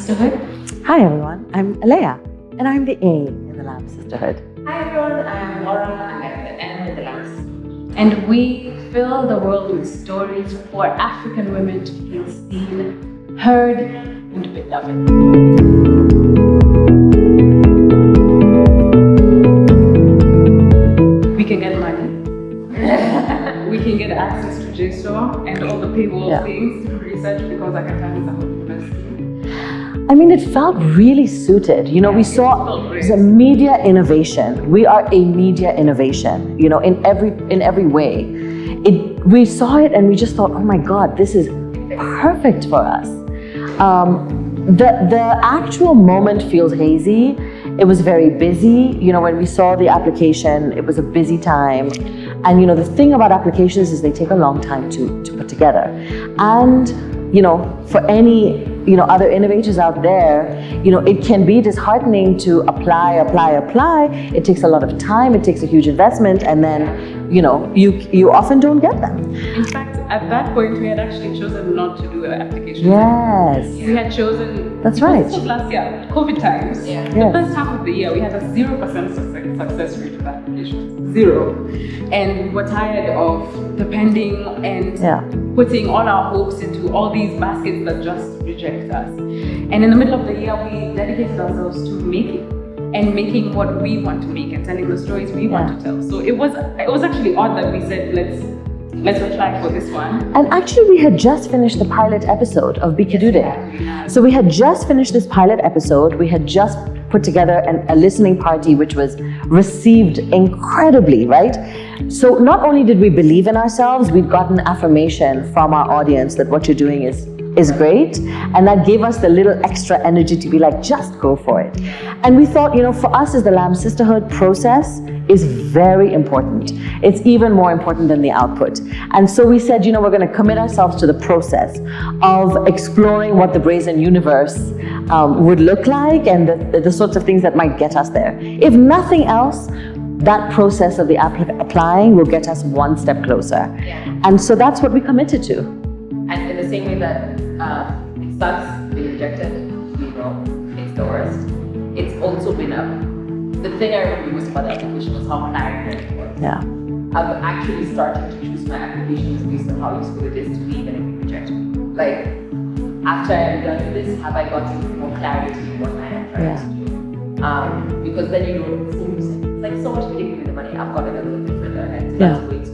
Sisterhood. Hi everyone, I'm Alea, and I'm the A in the LAM Sisterhood. Hi everyone, I'm Laura, and I'm the M in the LAM. And we fill the world with stories for African women to feel seen, heard, and beloved. We can get money. We can get access to JSOR and all the paywall things to research because I can find some university. I mean, it felt really suited. You know, we saw it's a media innovation. We are a media innovation, you know, in every way. We saw it and we just thought, oh my God, this is perfect for us. The actual moment feels hazy. It was very busy. You know, when we saw the application, it was a busy time. And, you know, the thing about applications is they take a long time to put together. And, you know, for any, you know, other innovators out there, you know, it can be disheartening to apply. It takes a lot of time, it takes a huge investment, and then, you know, you often don't get them. In fact, at that point, we had actually chosen not to do an application. Yes. We had chosen. That's right. This was last year, COVID times. Yeah. The first half of the year, we had a 0% success rate of applications. 0. And we were tired of depending and putting all our hopes into all these baskets that just reject us. And in the middle of the year, we dedicated ourselves to making what we want to make and telling the stories we want to tell. So it was actually odd that we said, let's apply for this one. And actually, we had just finished the pilot episode of Bikidude. So we had just finished this pilot episode. We had just put together a listening party, which was received incredibly, right? So not only did we believe in ourselves, we'd gotten affirmation from our audience that what you're doing is great. And that gave us the little extra energy to be like, just go for it. And we thought, you know, for us as the LAM Sisterhood, process is very important. It's even more important than the output. And so we said, you know, we're going to commit ourselves to the process of exploring what the brazen universe would look like and the sorts of things that might get us there. If nothing else, that process of the applying will get us one step closer. Yeah. And so that's what we committed to. And in the same way that it sucks being rejected, you know, it's the worst. It's also been the thing I remember most about the application was how clarity it was. Yeah. I've actually started to choose my applications based on how useful it is to me, even if you reject me. Like, after I'm done with this, have I gotten more clarity in what I am trying to do? Because then you know, it's like so much taking the money, I've got it a little bit further ahead. So that's a way to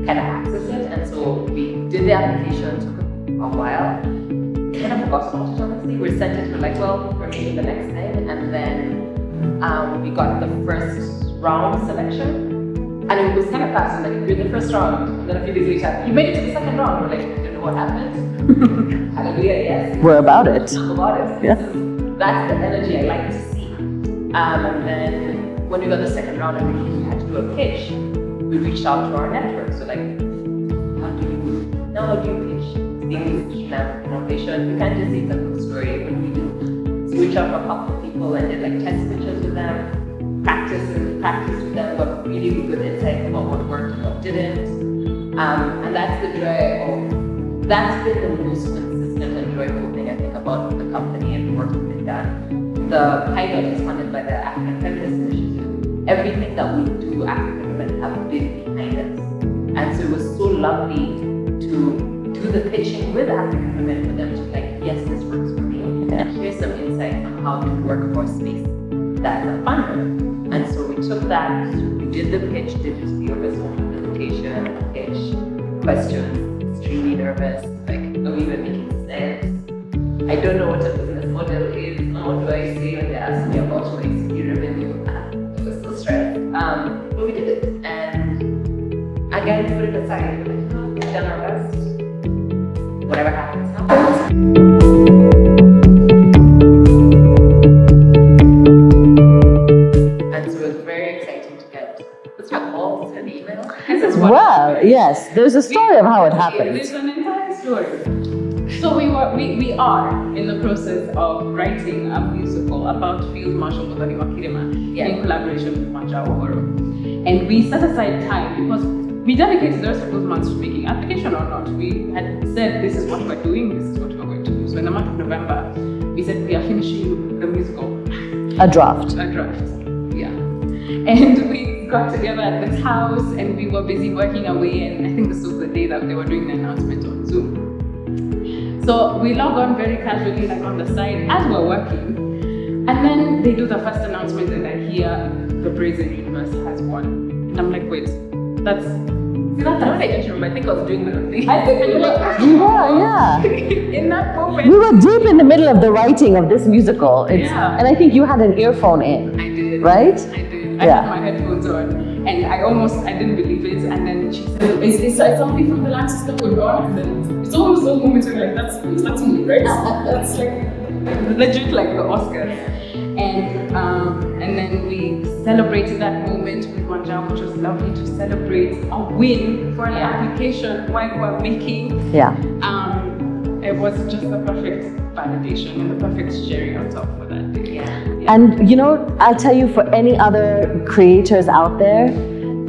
kind of access it. And so we did the application, took a while. Kind of forgot about it, honestly. We sent it, we're like, well, we're making the next thing. And then we got the first round selection. And it was kind of fast, like we did the first round, and then a few days later, you made it to the second round. We're like, I don't know what happened. Hallelujah, yes. We're about it. I'm about it. Yeah. That's the energy I like to see. And then when we got the second round and we had to do a pitch, we reached out to our network. So like, how do you pitch things, innovation? You can't just say it's a good story. What do we do? So we reached out to a couple of people and did like test pitches with them. Practice with them, got really good insight about what worked and what didn't. And that's the joy that's been the most consistent and joyful thing I think about the company and the work that's been done. The pilot is funded by the African Feminist Initiative. Everything that we do, African women have been behind us. And so it was so lovely to do the pitching with African women for them to like, yes, this works for me. And here's some insight on how to work for a space that's a funder. And so we took that, we did the pitch digitally over Zoom, presentation, pitch, questions, extremely nervous, like, are we even making sense? I don't know what a business model is, what do I say when they ask me about my CV revenue? It was so stressed. But we did it, and again, put it aside, we're like, we've done our best. Whatever happens, happens. Well, yes, there's a story of how it happened. There's an entire story. So we are in the process of writing a musical about Field Marshal Mutoni Wakirima in collaboration with Macha Ohoro. And we set aside time because we dedicated the rest of those months to making application or not. We had said this is what we're doing, this is what we're going to do. So in the month of November, we said A draft. Yeah. And we got together at this house and we were busy working away, and I think this was the day that they were doing the announcement on Zoom. So we log on very casually, like on the side as we're working, and then they do the first announcement and I hear the Brazen Universe has won. And I'm like, wait, that's I just remember. I think I was doing the thing. I think we were, yeah. in that moment. We were deep in the middle of the writing of this musical. And I think you had an earphone in. I did. Right? I did. I had my headphones on, and I didn't believe it. And then she said, "Is something from the LAM Sisterhood on?" And then it's almost those moments where like that's me, right? That's like legit, like the Oscars. And then we celebrated that moment with Wanja, which was lovely to celebrate a win for an application while we were making. Yeah. It was just the perfect validation and the perfect cherry on top for that day. Yeah. And I'll tell you, for any other creators out there,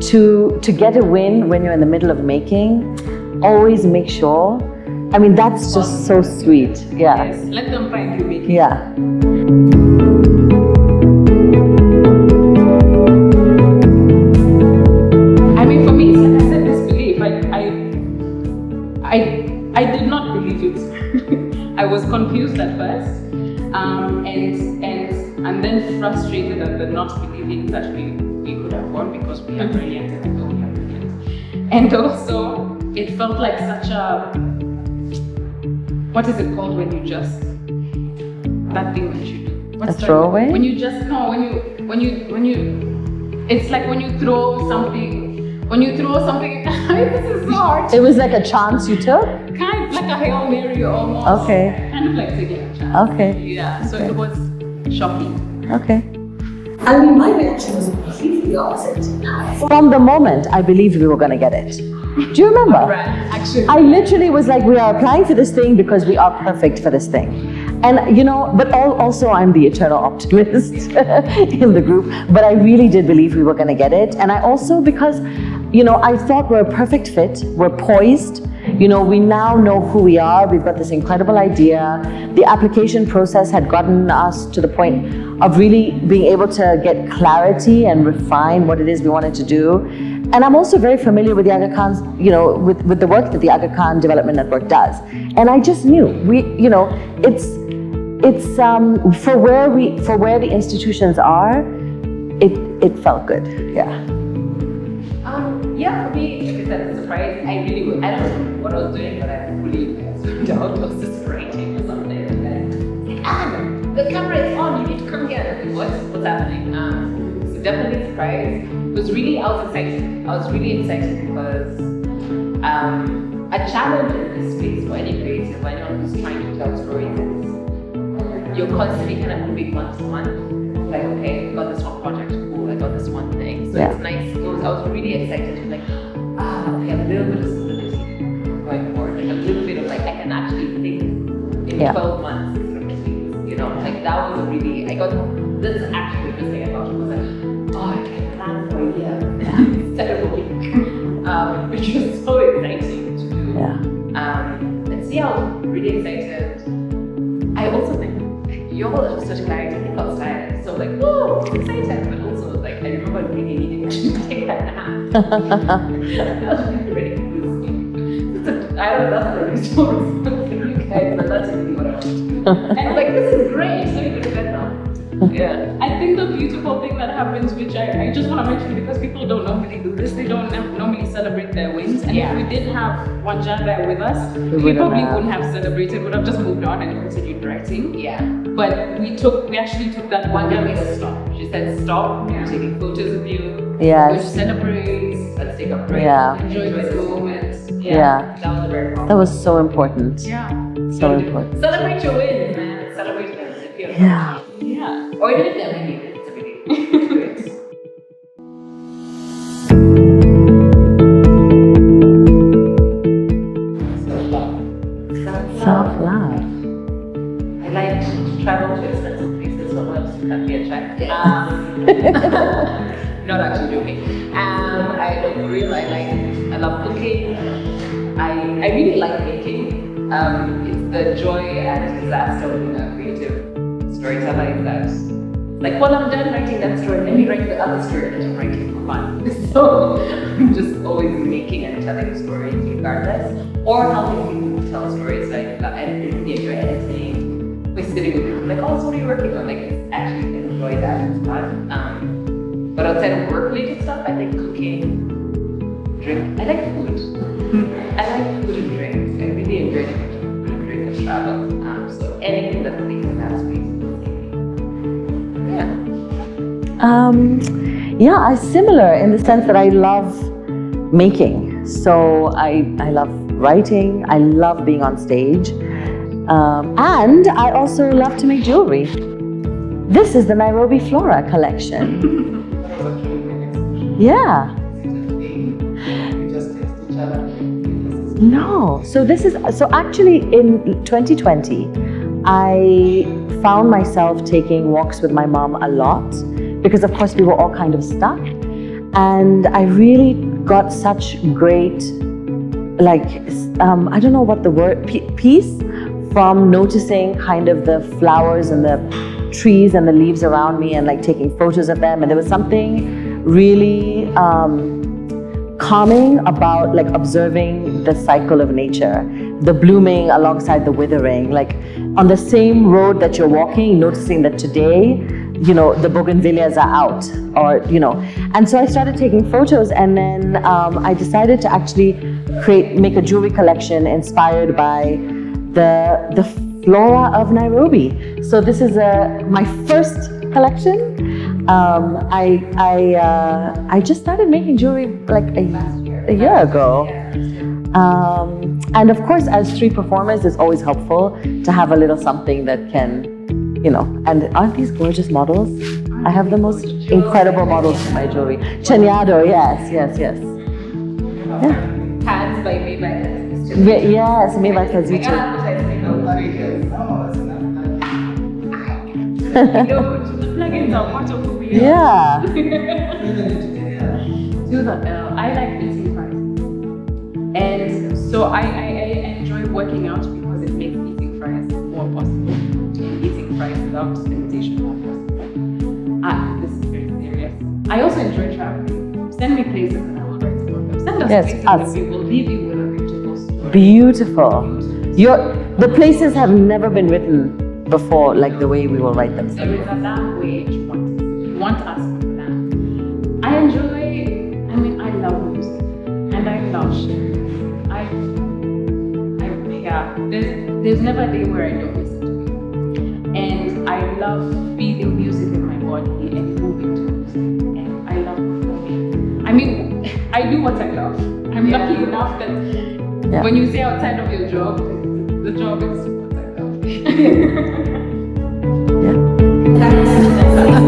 to get a win when you're in the middle of making, always make sure. I mean, that's just so sweet. Yeah. Yes. Let them find you making. Yeah. I mean, for me, it's like I said, disbelief. I did not believe it. I was confused at first, and then frustrated at the not believing that we could have won because we had really identical applicants. And also, it felt like such a, what is it called when you just, that thing that you do? A throwaway? When you just, no, when you, it's like when you throw something, this is so hard. It was like a chance you took? Kind of like a Hail Mary almost. Okay. Kind of like taking a chance. Okay. Yeah, so it was shocking. Okay. I mean, my reaction was completely opposite. From the moment I believed we were going to get it. Do you remember? Right, actually. I literally was like, we are applying for this thing because we are perfect for this thing. And but also I'm the eternal optimist in the group, but I really did believe we were going to get it. And I also, because, I thought we're a perfect fit, we're poised, we now know who we are, we've got this incredible idea. The application process had gotten us to the point of really being able to get clarity and refine what it is we wanted to do. And I'm also very familiar with the Aga Khan's, with the work that the Aga Khan Development Network does. And I just knew, it's for where the institutions are, it felt good. Yeah. Yeah, for me, like I said, it's a surprise. I don't know what I was doing, but I really zoned out. I was just writing or something. And then, the camera is on, you need to come here. And what's happening? So definitely surprised. I was excited. I was really excited because a challenge in this space for any creative, or anyone who's trying to tell stories, is you're constantly kind of moving month to month. Like, okay, I got this one project, cool, I got this one thing. So it's nice. I was really excited to okay, a little bit of stability going forward. Like a little bit of I can actually think in 12 months, like that was really, this is actually the thing I thought was I can plan for a year instead of a week, which was so exciting to do. Yeah. And see, I was really excited. I also think you all have such clarity. I think I was tired. So whoa, excited, but also I remember really needing to take that nap. That was really confusing. I don't know, that's a really story for you guys, but that's really what I want to do. And I'm this is great, so you go to bed now. Yeah. I think the beautiful thing that happens, which I just want to mention because people don't normally do this, they don't normally celebrate their wins. And if we did have Wanja there with us, we probably wouldn't have celebrated, would have just moved on and continued writing. Yeah. But we actually took that Wanja made us stop. She said, stop, we're taking photos of you. Yes. We're going to celebrate, let's take a break. Yeah. Enjoy this moment. Yeah. That was very powerful. That was so important. Yeah. So important. Celebrate your wins, man. Celebrate them if you're Yeah. Yeah. Or even if they're winning, it's really good. Self-love. I like to travel to expensive places, so else to cut me a check. Not actually joking. I love real. I love cooking. I really like making. It's the joy and disaster of being a creative storyteller is that Like, well, I'm done writing that story. Let me write the other story that I'm writing for fun. So I'm just always making and telling stories regardless, or helping people tell stories. Like, I enjoy editing. We're sitting with people like, oh, so what are you working on? Like, I actually enjoy that. It's fun. But outside of work-related stuff, I like cooking, drink. I like food. I like food and drinks. I really enjoy the food and drink and travel. So anything that plays in that space. Yeah, similar in the sense that I love making. So I love writing, I love being on stage, and I also love to make jewelry. This is the Nairobi Flora collection. Yeah. No, so actually in 2020, I found myself taking walks with my mom a lot because of course we were all kind of stuck, and I really got such great, like, I don't know what the word, peace from noticing kind of the flowers and the trees and the leaves around me and like taking photos of them, and there was something really calming about like observing the cycle of nature, the blooming alongside the withering, like on the same road that you're walking, noticing that today, you know, the bougainvilleas are out, or, you know. And so I started taking photos, and then I decided to actually make a jewelry collection inspired by the flora of Nairobi. So this is my first collection. I just started making jewelry like a year ago. And of course, as street performers, it's always helpful to have a little something that can, you know, and aren't these gorgeous models? I have the most incredible models for my jewelry. Chanyado, yes. Yeah. Hands by me by Yes, me by Kazuchi. Yeah. I like eating fries, and so I enjoy working out because it makes eating fries more possible. And eating fries without limitation more possible. This is very serious. I also enjoy traveling. Send me places and I will write about them. Send us places and we will leave you with a beautiful story. Beautiful. The places have never been written before, like the way we will write them. There is a language you want us to learn. I love music and I love sharing. There's never a day where I don't listen to it. And I love feeling music in my body and moving to music. And I love performing. I mean, I do what I love. I'm lucky enough that when you say outside of your job, the job is what I love.